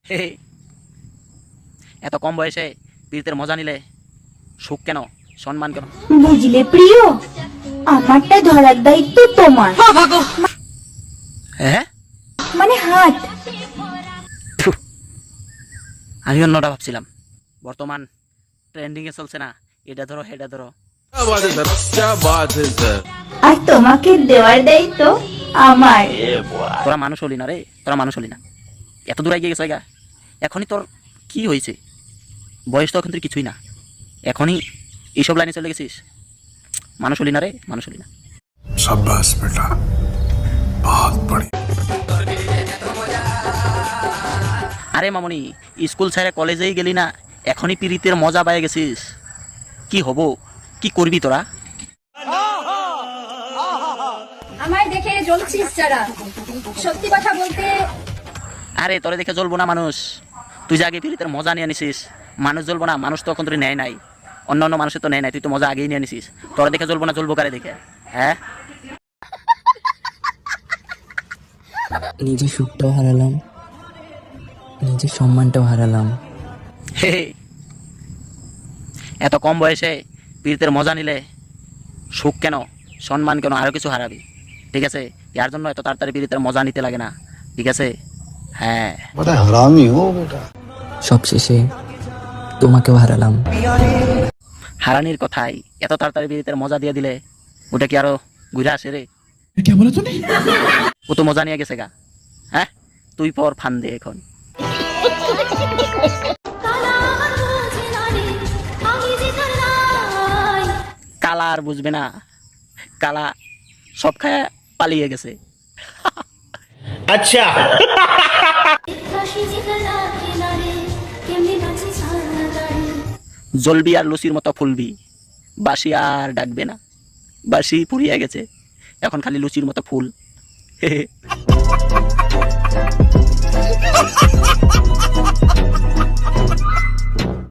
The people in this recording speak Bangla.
হে, এত কম বয়সে পীড়িতের মজা নিলে সুখ কেন, সম্মান কেন? বুঝলে প্রিয়, আমারটা ধরার দায়িত্ব তোমার। হ্যাঁ, মানে হাত। থু, আমি অন্যটা ভাবছিলাম। বর্তমান ট্রেন্ডিং এ চলছে না, এটা ধরো হেটা ধরো। क्या बात है सर, क्या बात है सर। আর তোমাকে দেওয়ার দায়িত্ব আমার। তোরা মানুষ হলি না রে, তোরা মানুষ হলি না। এত দূর এগিয়ে গেছে গা। এখনই তোর কি হয়েছে? বয়স তো এখন তুই কিছুই না, এখনই এইসব লাইনে চলে গেছিস। মানুষ হলি না রে, মানুষ হলি না। शाबाश बेटा, बहुत बढ़िया। আরে মামনি, স্কুল ছেড়ে কলেজেই গেলি না, এখনই পীড়িতের মজা পাই গেছিস। কি হব, কি করবি তোরা? আমায় দেখে জ্বলছিস যারা, সত্যি কথা বলতে আরে তোরে দেখে জ্বলবো না মানুষ, তুই যে আগে পীড়িতের মজা নিয়ে নিছিস। মানুষ জ্বলবো না, মানুষ তো এখন তোর নেয় নাই, অন্য অন্য মানুষের তো নেয় নাই, তুই তো মজা আগেই নিয়ে নিছিস। তোরা দেখে জ্বলবো না, জ্বলবো কারে দেখে? হ্যাঁ, নিজের সুখটাও হারালাম, নিজের সম্মানটাও হারালাম। হে, এত কম বয়সে পীড়িতের মজা নিলে সুখ কেন, সম্মান কেন, আরও কিছু হারাবি। ঠিক আছে, ইয়ার জন্য এত তাড়াতাড়ি পীড়িতের মজা নিতে লাগে না। ঠিক আছে, হ্যাঁ। बड़ा हरामी हो बेटा। সবশেষে তোমাকেও হারালাম। হারানির কথাই এত তাড়াতাড়ি পীড়িতের মজা দিয়ে দিলে ওটা কি আরো ঘুরে আসে রে? ও তো মজা নিয়ে গেছে গা। হ্যাঁ, তুই পর ফান দে এখন। কালা আর বুঝবে না, কালা সব খায় পালিয়ে গেছে। জ্বলবি আর লুচির মতো ফুলবি, বাসি আর ডাকবে না, বাসি পুড়িয়ে গেছে, এখন খালি লুচির মতো ফুল। হে হে।